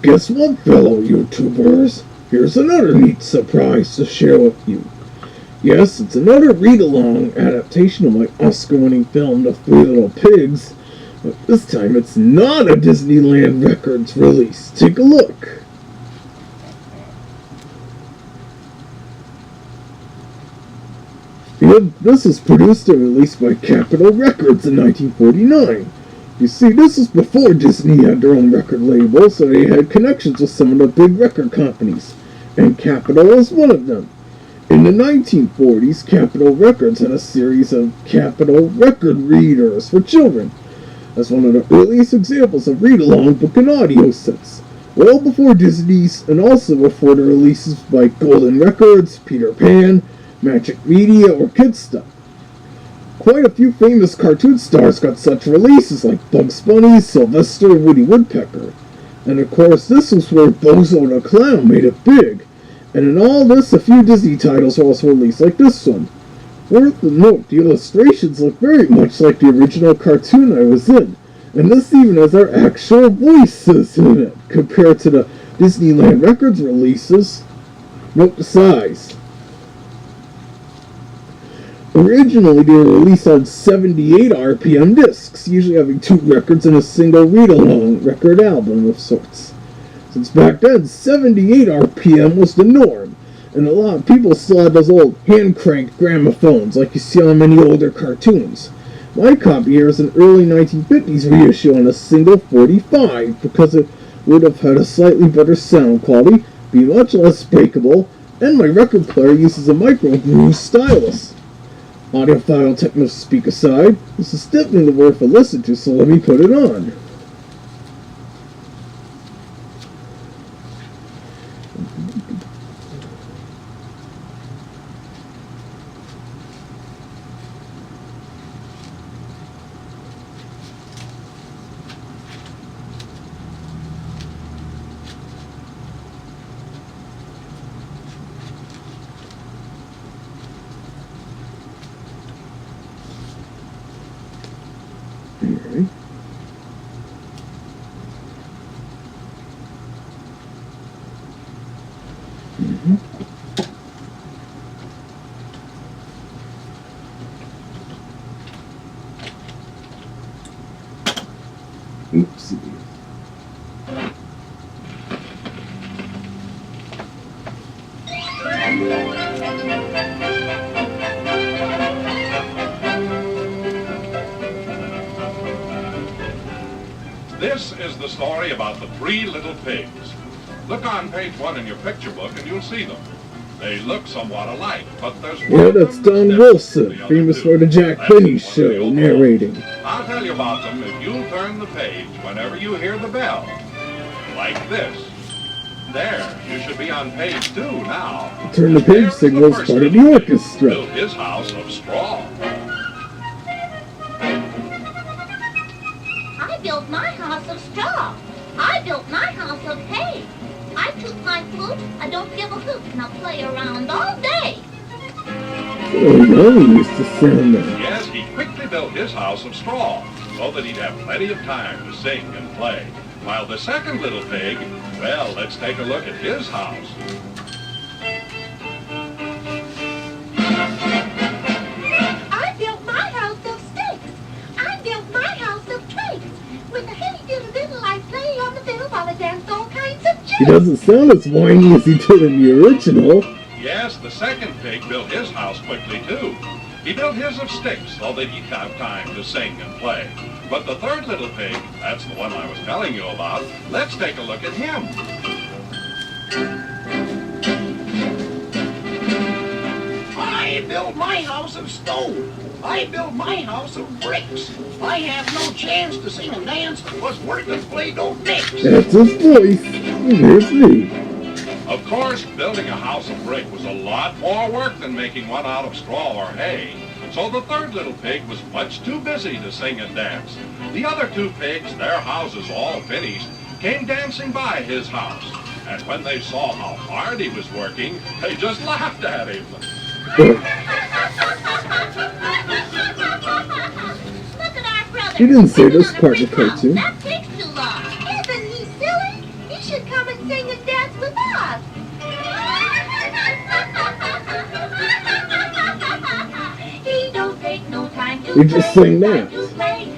Guess what, fellow YouTubers? Here's another neat surprise to share with you. Yes, it's another read-along adaptation of my Oscar-winning film, The Three Little Pigs, but this time it's not a Disneyland Records release. Take a look. This was produced and released by Capitol Records in 1949. You see, this was before Disney had their own record label, so they had connections with some of the big record companies, and Capitol was one of them. In the 1940s, Capitol Records had a series of Capitol record readers for children. That's one of the earliest examples of read-along book and audio sets. Well before Disney's, and also before the releases by Golden Records, Peter Pan, Magic Media, or Kid Stuff. Quite a few famous cartoon stars got such releases like Bugs Bunny, Sylvester, and Woody Woodpecker. And of course, this was where Bozo the Clown made it big. And in all this, a few Disney titles were also released, like this one. Worth the note, the illustrations look very much like the original cartoon I was in. And this even has our actual voices in it, compared to the Disneyland Records releases. Note the size. Originally, they were released on 78 RPM discs, usually having 2 records and a single read-along record album of sorts. Since back then, 78 RPM was the norm, and a lot of people still had those old hand-cranked gramophones like you see on many older cartoons. My copy here is an early 1950s reissue on a single 45, because it would have had a slightly better sound quality, be much less breakable, and my record player uses a micro groove stylus. Audiophile techno speak aside, this is definitely worth a listen to, so let me put it on. Okay. Oopsie. This is the story about the 3 little pigs. Look on page 1 in your picture book and you'll see them. They look somewhat alike, but there's one. Yeah, that's Don Wilson, famous for the Jack Benny Show, narrating. I'll tell you about them if you'll turn the page whenever you hear the bell. Like this. There, you should be on page 2 now. Turn the page signals part of the orchestra. Built his house of straw. I built my house of straw. I built my house of hay. I took my flute, I don't give a hoot, and I'll play around all day. Oh, no, used to sound that. Yes, he quickly built his house of straw, so that he'd have plenty of time to sing and play. While the second little pig, well, let's take a look at his house. I built my house of sticks. I built my house of twigs. With a hitty-diddle-diddle, I play on the fiddle while I dance all kinds of jigs. He doesn't sound as whiny as he did in the original. Yes, the second pig built his house quickly, too. He built his of sticks so that he'd have time to sing and play. But the third little pig, that's the one I was telling you about, let's take a look at him. I built my house of stone. I built my house of bricks. I have no chance to sing and dance, was work and play no dicks. That's his voice. And here's me. Of course, building a house of brick was a lot more work than making one out of straw or hay. So the third little pig was much too busy to sing and dance. The other 2 pigs, their houses all finished, came dancing by his house. And when they saw how hard he was working, they just laughed at him. Look at our brother. He didn't say this part in the cartoon. That takes too long. Isn't he silly? He should come and sing and dance with us. He don't take no time to We just sing that.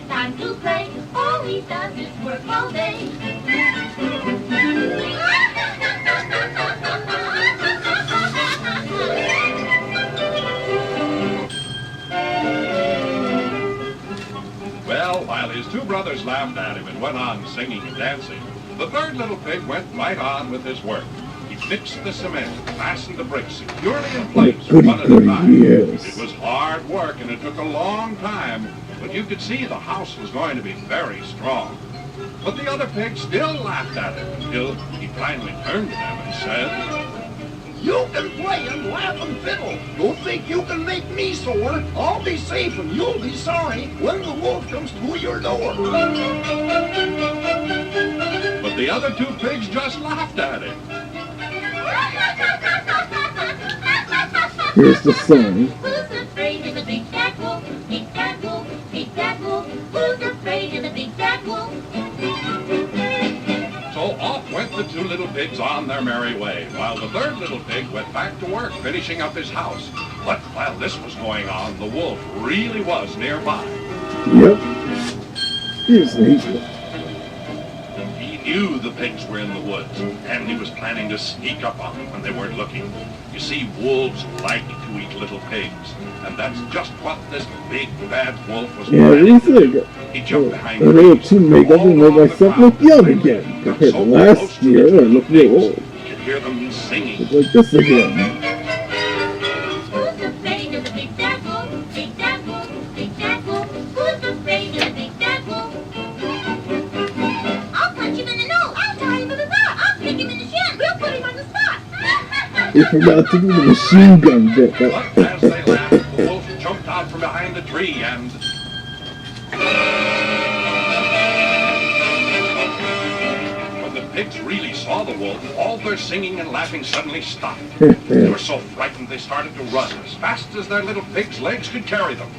Time to play. All he does is work all day. Well, while his two brothers laughed at him and went on singing and dancing, the third little pig went right on with his work. He mixed the cement and fastened the bricks securely in place one at a time. Yes. It was hard work and it took a long time, but you could see the house was going to be very strong. But the other pigs still laughed at him until he finally turned to them and said, You can play and laugh and fiddle. Don't think you can make me sore. I'll be safe and you'll be sorry when the wolf comes through your door. but the other two pigs just laughed at him. Here's the song. Who's afraid of the big bad wolf? Big bad wolf, big bad wolf. Who's afraid of the big bad wolf? So off went the two little pigs on their merry way, while the third little pig went back to work finishing up his house. But while this was going on, the wolf really was nearby. Yep. Here's the heat. He knew the pigs were in the woods, and he was planning to sneak up on them when they weren't looking. You see, wolves like to eat little pigs, and that's just what this big bad wolf was Yeah, planning we to do. think. He jumped behind In order trees, to make crawled everyone along make the myself ground, look young and again. got Compared so to close last to the year, I little look real pigs, old. you could hear them singing. Look like this again. Who's afraid of the big bad wolf? Big bad wolf, big bad wolf. Who's afraid of the big bad wolf? I'll punch him in the nose. I'll tie him in the knot. I'll kick him in the shin. We'll put him on the spot. They forgot to do the machine gun bit. But as they laughed, the wolf jumped out from behind a tree and... When the pigs really saw the wolf, all their singing and laughing suddenly stopped. They were so frightened they started to run as fast as their little pig's legs could carry them.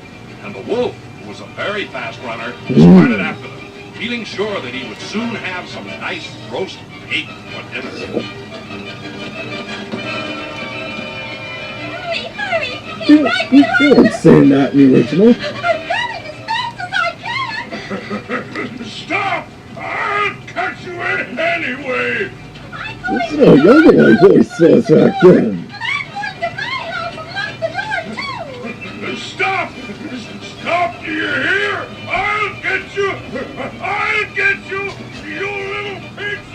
And the wolf, who was a very fast runner, started after them, feeling sure that he would soon have some nice roast pig for dinner. Hurry, hurry. He's You right behind weren't us. saying that in the original. I'm running as fast as I can. Stop! I'll catch you anyway! That's how younger my voice was back then. Stop! Stop! Do you hear? I'll get you! I'll get you! You little pigs!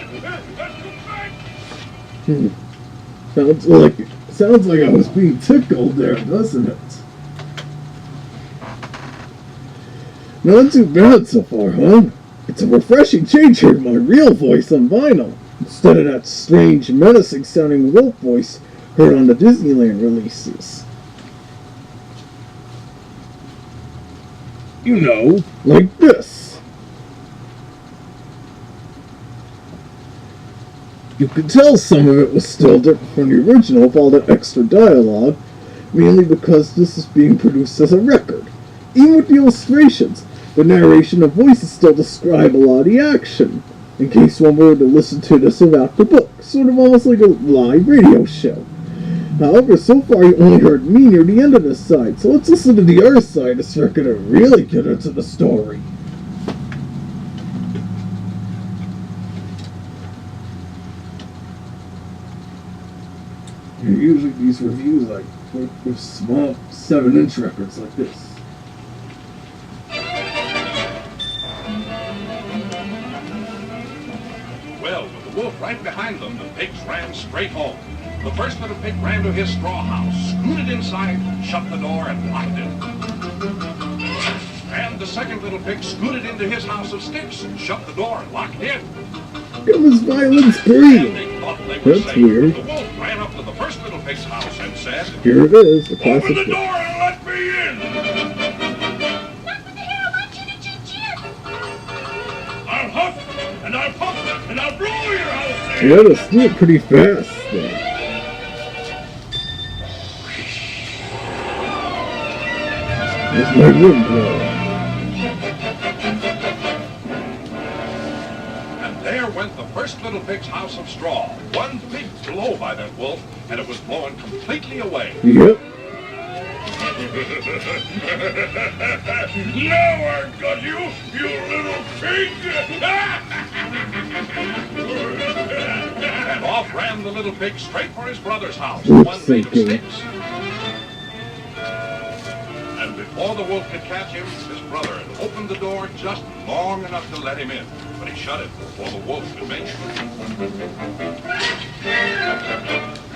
Come back! Sounds like I was being tickled there, doesn't it? Not too bad so far, huh? It's a refreshing change hearing my real voice on vinyl, instead of that strange, menacing-sounding wolf voice heard on the Disneyland releases. You know, like this. You could tell some of it was still different from the original with all that extra dialogue, mainly because this is being produced as a record. Even with the illustrations, the narration of voices still describe a lot of the action, in case one were to listen to this without the book, sort of almost like a live radio show. However, so far you only heard me near the end of this side, so let's listen to the other side of this record and really get into the story. Usually these reviews with small 7-inch records like this. Well, with the wolf right behind them, the pigs ran straight home. The first little pig ran to his straw house, scooted inside, shut the door, and locked it. And the second little pig scooted into his house of sticks, shut the door, and locked it. It was violence And free. they thought they were That's safe. weird. The wolf ran up to the first little pig's house and said, Here it is, the "Open classic. the door and let me in! Not with the hair on my chinny chin chin. I'll huff, and I'll puff, and I'll blow your house in!" You had to do it pretty fast, though. There's my wind blower. And there went the first little pig's house of straw. One big blow by that wolf, and it was blown completely away. Yep. Now I've got you, you little pig! And off ran the little pig straight for his brother's house, Wolf one made of thinking. sticks. And before the wolf could catch him, his brother had opened the door just long enough to let him in. But he shut it before the wolf could make it.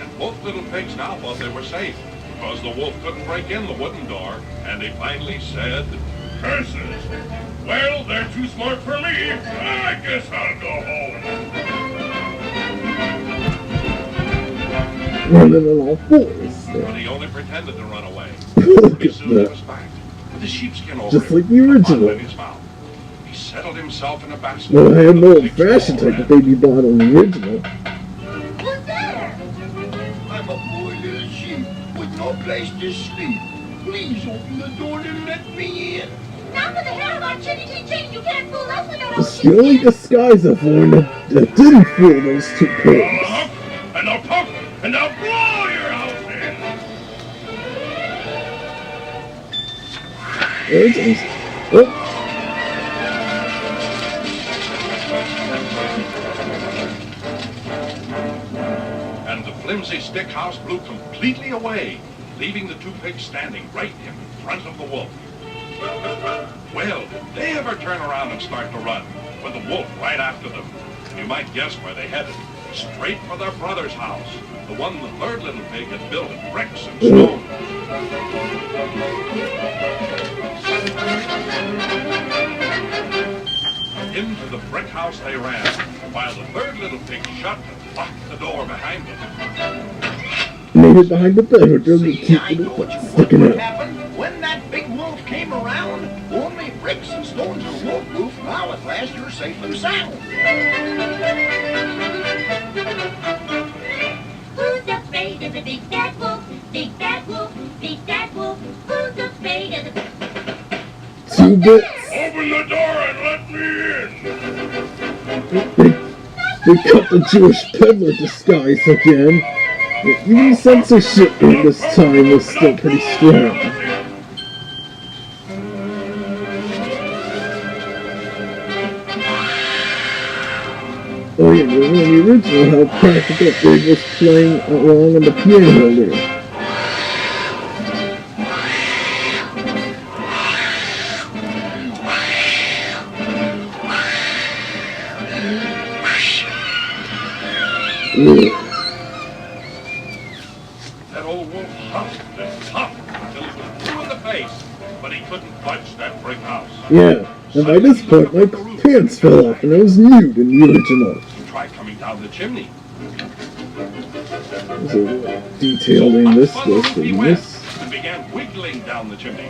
And both little pigs now thought they were safe, because the wolf couldn't break in the wooden door, and he finally said, "Curses! Well, they're too smart for me. I guess I'll go home." Running on all fours. But he only pretended to run away. Look Pretty at soon he that. was back, with his sheepskin over Just him, like the and a original. bottle in his mouth. He settled himself in a basket. Well, I had an with the old-fashioned pig's type of paw baby bottle in the original. Who's there? I'm a poor little sheep with no place to sleep. Please open the door and let me in. Now for the hair of our chinny chin, you can't fool us with our own It's the only disguise I've worn that didn't fool those two I'll pigs. huff, and I'll puff, and I'll blow your house in. There it is. Oh, And the flimsy stick house blew completely away, leaving the two pigs standing right in front of the wolf. Well, did they ever turn around and start to run, with the wolf right after them? And you might guess where they headed. Straight for their brother's house, the one the third little pig had built of bricks and stone. Into the brick house they ran, while the third little pig shut and locked the door behind them. and they hid behind the bed with their little See, cute I little told you butts what sticking would out. happen when that big wolf came around. Only bricks and stones are wolf-proof. Now at last you're safe and sound. Who's afraid of the big bad wolf? Big bad wolf, big bad wolf. Who's afraid of the... 2 bits. Open the door and let me in! They cut the Jewish peddler disguise again. Even censorship in this time was still pretty strong. Oh yeah, remember in the original how Practical Pig was playing along on the piano there. Ugh. That old wolf huffed and puffed until he was blue in the face, but he couldn't budge that brick house. Yeah, and by this point my pants fell off and I was nude in the original. He tried coming down the chimney. There's a detailed in this list He in went this. and began wiggling down the chimney.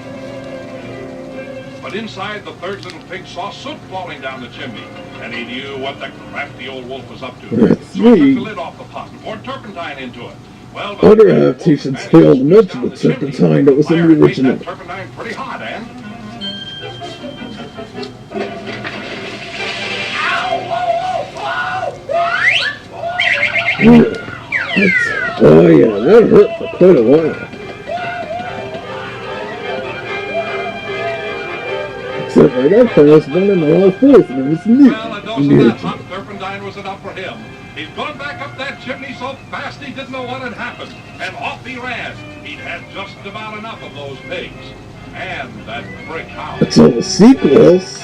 But inside, the third little pig saw soot falling down the chimney, and he knew what the crafty old wolf was up to. That's So he took me. the lid off the pot and poured turpentine into it. Well, the Other big wolf adaptations managed failed to to mention down the chimney. turpentine that was in Fire the made original. that turpentine pretty hot, Ann. Ugh. Oh yeah, that hurt for quite a while. Except right after I was running on all fours and it was nude Well, a in dose the of that original. hot turpentine was enough for him. He'd gone back up that chimney so fast he didn't know what had happened. And off he ran. He'd had just about enough of those pigs. And that brick house. Until the sequels.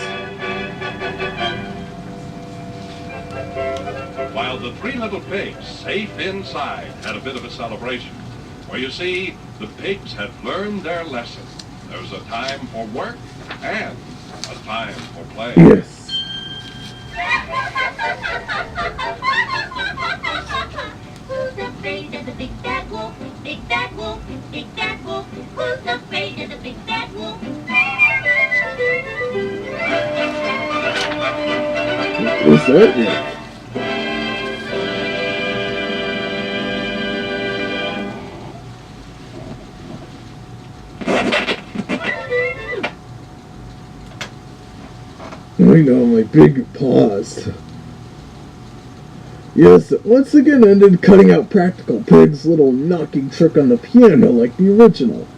While the three little pigs, safe inside, had a bit of a celebration. For you see, the pigs had learned their lesson. There was a time for work and a time for play. Yes. Who's afraid of the big bad wolf? Big bad wolf, big bad wolf. Who's afraid of the big bad wolf? What was that yet? I know, my big paused. Yes, it once again ended cutting out Practical Pig's little knocking trick on the piano like the original.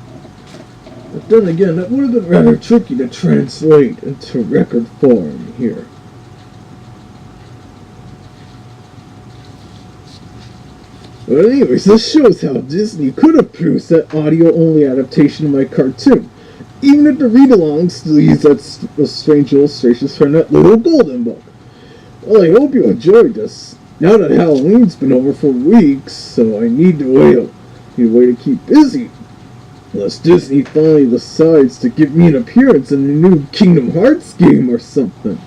But then again, that would have been rather tricky to translate into record form here. But anyways, this shows how Disney could have produced that audio-only adaptation of my cartoon, even if the read-along still used those strange illustrations from that little golden book. Well, I hope you enjoyed this. Now that Halloween's been over for weeks, so I need a way to keep busy. Unless Disney finally decides to give me an appearance in a new Kingdom Hearts game or something.